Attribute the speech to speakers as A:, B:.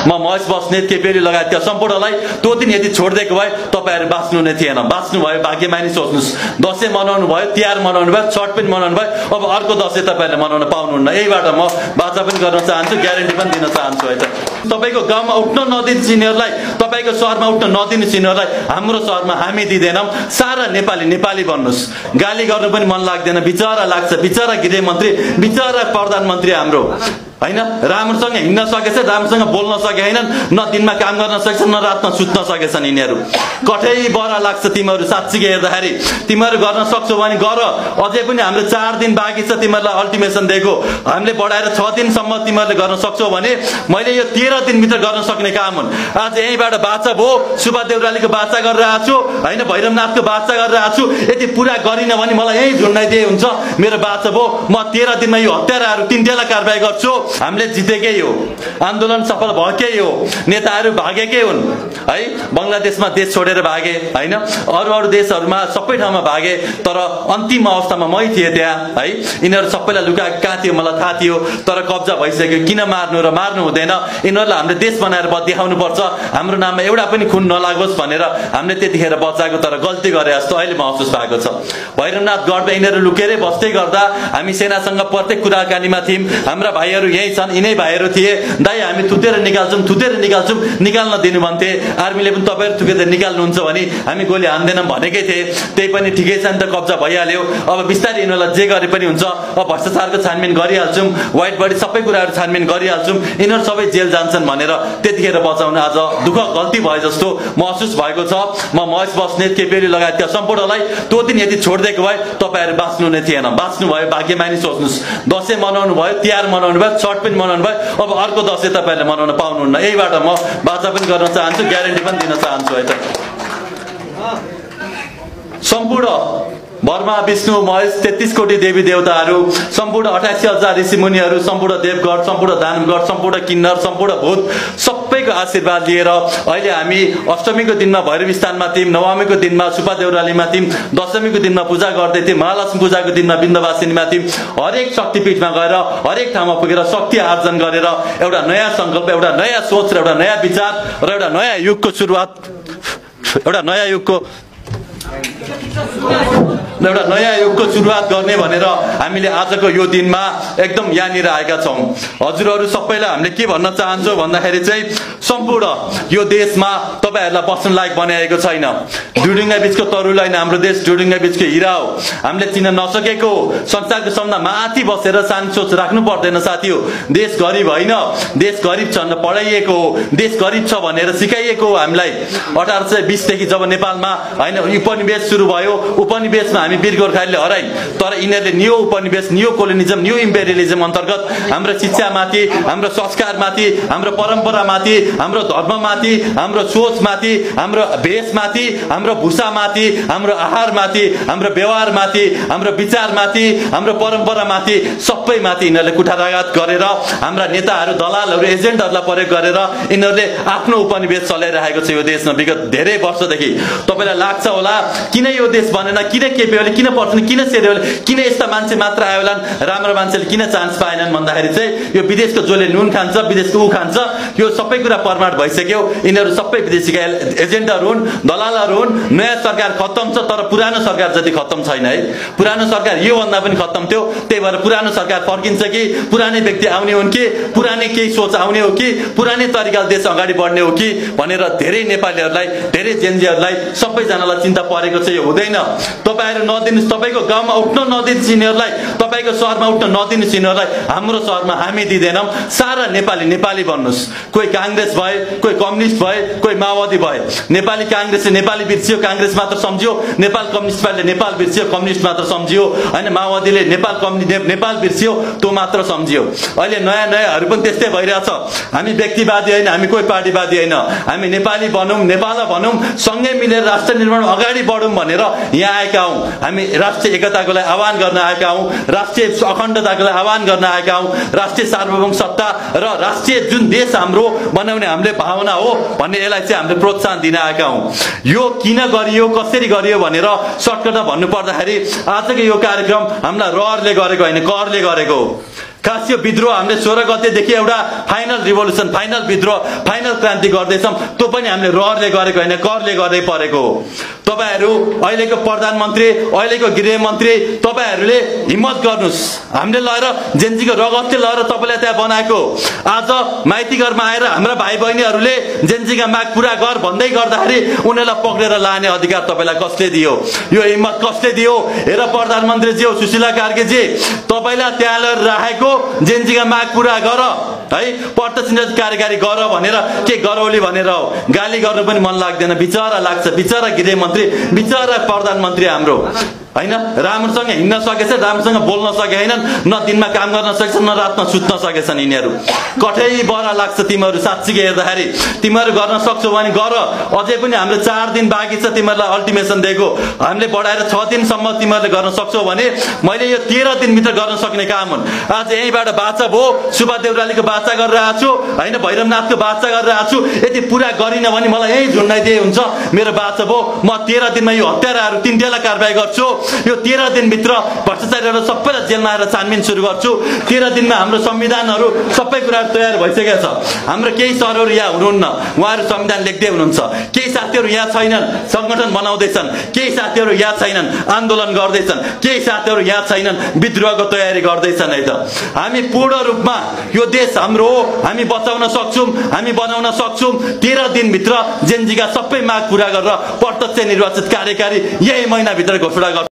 A: म महेश बस्नेत केपी लगायतका सम्पूर्णलाई त्यो दिन यदि छोडिदिएको भए तपाईहरु बाँच्नु नै थिएन। बाँच्नु भयो भाग्यमानी सोच्नुस्। दशैं मनाउनु भयो, तिहार मनाउनु भयो, छठ पनि मनाउनु भयो, अब अर्को दशैं तपाईहरुले मनाउन पाउनुहुन्न। यहीबाट म वाचा पनि गर्न चाहन्छु, ग्यारेन्टी पनि दिन चाहन्छु है त। तपाईको गाउँमा उठ्न नदिने सिनियरलाई, तपाईको शहरमा उठ्न नदिने सिनियरलाई हाम्रो शहरमा हामी दिदैनौं। सारा नेपाली नेपाली बन्नुस्। गाली गर्नु पनि मन लाग्दैन, बिचारा लाग्छ। बिचारा गृहमन्त्री, बिचारा प्रधानमन्त्री हाम्रो हैन, राम्रोसँग हिँड्न सकेछ, राम्रोसँग बोल्न सके हैनन्, न दिनमा काम गर्न सकेछन्, न रातमा सुत्न सकेछन् यिनीहरू। कठै बरा लाग्छ तिमीहरू साच्चीकै हेर्दाखेरि। तिमीहरू गर्न सक्छौ भने गर। अझै पनि हाम्रो 4 दिन बाँकी छ तिमीहरूलाई अल्टिमेसन दिएको। हामीले बढाएर 6 दिनसम्म तिमीहरूले गर्न सक्छौ भने मैले यो 13 दिनभित्र गर्न सक्ने काम हुन्। आज यहीँबाट बाचा भयो, सुब्बा देउरालीको बाचा गरेर आएको छु हैन, भैरवनाथको बाचा गरेर आएको छु। यदि पुरा गरिन भने मलाई यही झुन्डाइदिए हुन्छ। मेरो बाचा भयो, म 13 दिनमा यो हत्याराहरू तिनटेलाई कारबाही गर्छु। हामीले जितेकै हो, आन्दोलन सफल भएकै हो, नेताहरू भागेकै हुन् है। बंगलादेशमा देश छोडेर भागे हैन, अरू देशहरूमा सबै ठाउँमा भागे, तर अन्तिम अवस्थामा मै थिए त्यहाँ है। यिनीहरू सबैलाई लुका कहाँ थियो मलाई थाहा थियो, तर कब्जा भइसक्यो। किन मार्नु र मार्नु हुँदैन, यिनीहरूलाई हामीले देश बनाएर देखाउनु पर्छ। हाम्रो नाममा एउटा पनि खुन नलागोस् भनेर हामीले त्यतिखेर बचाएको, तर गल्ती गरे जस्तो अहिले महसुस भएको छ। भैरवनाथ गढमा यिनीहरू लुकेरै बस्दै गर्दा हामी सेनासँग प्रत्येक कुराकानीमा थियौं। हाम्रा भाइहरू यही छन्, यिनै भाइहरू थिए। दाइ हामी थुतेर निकाल्छौं, निकाल्न दिनु भन्थे। आर्मीले पनि तपाईहरु थुकेर निकाल्नुहुन्छ भने हामी गोली हान्दैनौं भनेकै थिए। त्यही पनि ठिकै छ नि त, कब्जा भइहाल्यो। अब बिस्तारै यिनीहरूलाई जे गरे पनि हुन्छ। अब भ्रष्टाचारको छानबिन गरिहाल्छौं, व्हाइट बडी सबै कुराहरू छानबिन गरिहाल्छौं, यिनीहरू सबै जेल जान्छन् भनेर त्यतिखेर बचाउन आज दुःख गल्ती भयो जस्तो महसुस भएको छ। म महेश बस्नेत केपी लगायतका सम्पूर्णलाई त्यो दिन यदि छोडिदिएको भए तपाईहरु बाँच्नु नै थिएन। बाँच्नु भयो भाग्यमानी सोच्नुस्। दशैं मनाउनु भयो, तिहार मनाउनु भयो, छठ पनि मनाउनु भयो, अब अर्को दशैं तपाईहरुले मनाउन पाउनुहुन्न। यहीबाट म वाचा पनि गर्न चाहन्छु, ग्यारेन्टी पनि दिन चाहन्छु है त। सम्पूर्ण ब्रह्मा विष्णु महेश 33 कोटी देवी देवताहरू, सम्पूर्ण 88,000 ऋषि मुनिहरू, सम्पूर्ण देवगण, सम्पूर्ण दानवगण, सम्पूर्ण किन्नर, सम्पूर्ण भूत सबैको आशीर्वाद लिएर अहिले हामी अष्टमीको दिनमा भैरव स्थानमा थियौं, नवमीको दिनमा सुब्बा देउरालीमा थियौं, दशमीको दिनमा पूजा गर्दै थियौं, महालक्ष्मी पूजाको दिनमा विन्ध्यवासिनीमा थियौं। हरेक शक्तिपीठमा गएर हरेक ठाउँमा पुगेर शक्ति आर्जन गरेर एउटा नयाँ संकल्प, एउटा नयाँ सोच र एउटा नयाँ विचार र एउटा नयाँ युगको सुरुवात, एउटा नयाँ युगको सुरुवात गर्ने भनेर हामीले आजको यो दिनमा एकदम यहाँनिर आएका छौं। हजुरहरू सबैलाई हामीले के भन्न चाहन्छौं भन्दाखेरि चाहिँ सम्पूर्ण यो देशमा तपाईहरुलाई बस्न लायक बनाएको छैन। डुडुङ्गा बीचको तरुल हैन, हाम्रो देश डुडुङ्गा बीचको हीरा हो। हामीले चिन्न नसकेको संसारको सबभन्दा माथि बसेर शान्ति सोच राख्नु पर्दैन साथी हो। देश गरिब हैन, देश गरिब छ भनेर पढाइएको हो, देश गरिब छ भनेर सिकाइएको हो हामीलाई। 1820 देखि जब नेपालमा हैन उपनिवेश सुरु भयो, उपनिवेशमा हामी वीर गोर्खालीले हराइ, तर यिनीहरूले न्यू उपनिवेश, न्यू कोलोनिजम, न्यू इम्पेरियलिजम अन्तर्गत हाम्रो शिक्षामाथि, हाम्रो संस्कारमाथि, हाम्रो परम्परामाथि, हाम्रो धर्ममाथि, हाम्रो सोचमाथि, हाम्रो भेषमाथि, हाम्रो भूषामाथि, हाम्रो आहारमाथि, हाम्रो व्यवहारमाथि, हाम्रो विचारमाथि, हाम्रो परम्परामाथि सबैमाथि यिनीहरूले कुठाराघात गरेर हाम्रा नेताहरू, दलालहरू, एजेन्टहरूलाई प्रयोग गरेर यिनीहरूले आफ्नो उपनिवेश चलाइरहेको छ यो देशमा विगत धेरै वर्षदेखि। तपाईलाई लाग्छ होला किन यो देश बनेन, किन केपीओले, किन पर्छन्, किन सेरेओले, किन यस्ता मान्छे मात्र आयो होला, राम्रो मान्छेले किन चान्स पाएनन् भन्दाखेरि चाहिँ यो विदेशको जसले नुन खान्छ, विदेशको ऊ खान्छ, यो सबै कुरा प्रमाण भइसक्यो। यिनीहरू सबै विदेशीका एजेन्टहरू हुन्, दलालहरू हुन्। नयाँ सरकार खत्तम छ, तर पुरानो सरकार जति खत्तम छैन है। पुरानो सरकार यो भन्दा पनि खत्तम थियो, त्यही भएर पुरानो सरकार फर्किन्छ कि पुरानै व्यक्ति आउने हुन् कि पुरानै केही सोच आउने हो कि पुरानै तरिकाले देश अगाडि बढ्ने हो कि भनेर धेरै नेपालीहरूलाई, धेरै जेनजीहरूलाई, सबैजनालाई चिन्ता परेको छ। यो हुँदैन। तपाईहरु नदिनुस्, तपाईको गाउँमा उठ्न नदिने सिनियरलाई, तपाईको शहरमा उठ्न नदिने सिनियरलाई हाम्रो शहरमा हामी दिदैनौं। सारा नेपाली नेपाली बन्नुस्। कोही कांग्रेस भए, कोही कम्युनिस्ट भए, कोही माओवादी भए। नेपाली कांग्रेसले नेपाली बिर्सियो, कांग्रेस मात्र सम्झियो। नेपाल कम्युनिस्ट पार्टीले नेपाल बिर्सियो, कम्युनिस्ट मात्र सम्झियो। हैन, माओवादीले नेपाल बिर्सियो, त्यो मात्र सम्झियो। अहिले नयाँ नयाँहरु पनि त्यस्तै भइरहेछ। हामी व्यक्तिवादी हैन, हामी कोही पार्टीवादी हैन, हामी नेपाली बनौं, नेपाल बनौं, सँगै मिलेर राष्ट्र निर्माण अगाडि बढौं भनेर यहाँ आएका हौं। हामी राष्ट्रिय एकताको लागि आह्वान गर्न आएका हौं, राष्ट्रिय अखण्डताको लागि आह्वान गर्न आएका हौं, राष्ट्रिय सार्वभौम सत्ता र राष्ट्रिय जुन देश हाम्रो बनाउने हामीले भावना हो भन्ने यसलाई चाहिँ हामीले प्रोत्साहन दिन आएका हौं। यो किन गरियो, कसरी गरियो भनेर सर्टकटमा भन्नु पर्दाखेरि आजको यो कार्यक्रम हामीलाई रहरले गरेको हैन, करले गरेको हो। खास यो विद्रोह हामीले 16 गतेदेखि एउटा फाइनल रिभोल्युसन, फाइनल विद्रोह, फाइनल क्रान्ति गर्दैछौँ। त्यो पनि हामीले रहरले गरेको होइन, करले गर्दै परेको हो। तपाईहरु अहिलेको प्रधानमन्त्री, अहिलेको गृहमन्त्री, तपाईहरुले हिम्मत गर्नुस्। हामीले लगेर जेन्जीको रगतले लगेर तपाईलाई त्यहाँ बनाएको। आज माइती घरमा आएर हाम्रा भाइ बहिनीहरूले जेन्जीका माग पूरा गर भन्दै गर्दाखेरि उनीहरूलाई पक्रेर लाने अधिकार तपाईलाई कसले दियो? यो हिम्मत कसले दियो? हेर प्रधानमन्त्रीजी हो सुशीला कार्कीजी, तपाईलाई त्यहाँ लगेर राखेको जेन्जीका माग पूरा गर है, प्रत्यक्ष कार्यकारी गर भनेर के गरौली भनेर हो। गाली गर्नु पनि मन लाग्दैन, बिचरा लाग्छ। बिचरा गृहमन्त्री, बिचरा प्रधानमन्त्री हाम्रो हैन, राम्रोसँग हिँड्न सकेछ, राम्रोसँग बोल्न सकेनन्, न दिनमा काम गर्न सकेछन्, न रातमा सुत्न सकेछन् यिनीहरू। कठै बरा लाग्छ तिमीहरू साच्चीकै हेर्दाखेरि। तिमीहरू गर्न सक्छौ भने गर। अझै पनि हाम्रो 4 दिन बाँकी छ तिमीहरूलाई अल्टिमेसन दिएको। हामीले बढाएर 6 दिनसम्म तिमीहरूले गर्न सक्छौ भने मैले यो 13 दिनभित्र गर्न सक्ने काम हुन्। आज यहीँबाट बाचा भयो, सुब्बा देउरालीको बाचा गरेर आएको छु हैन, भैरवनाथको बाचा गरेर आएको छु। यदि पुरा गरिन भने मलाई यही झुन्डाइदिए हुन्छ। मेरो बाचा भयो, म 13 दिनमा यो हत्याराहरू 3 डेला कारबाही गर्छु। यो 13 दिनभित्र भ्रष्टाचारीहरू सबैलाई जेलमा आएर छानबिन सुरु गर्छु। 13 दिनमा हाम्रो संविधानहरू सबै कुराहरू तयार भइसकेको छ। हाम्रो केही सरहरू यहाँ हुनुहुन्न, उहाँहरू संविधान लेख्दै हुनुहुन्छ। केही साथीहरू यहाँ छैनन्, संगठन बनाउँदैछन्। केही साथीहरू यहाँ छैनन्, आन्दोलन गर्दैछन्। केही साथीहरू यहाँ छैनन्, विद्रोहको तयारी गर्दैछन् है त। हामी पूर्ण रूपमा यो देश हाम्रो हो, हामी बचाउन सक्छौँ, हामी बनाउन सक्छौँ। 13 दिनभित्र जेन्जीका सबै माग पूरा गरेर प्रत्यक्ष निर्वाचित कार्यकारी यही महिनाभित्र घोषणा गर्छौँ।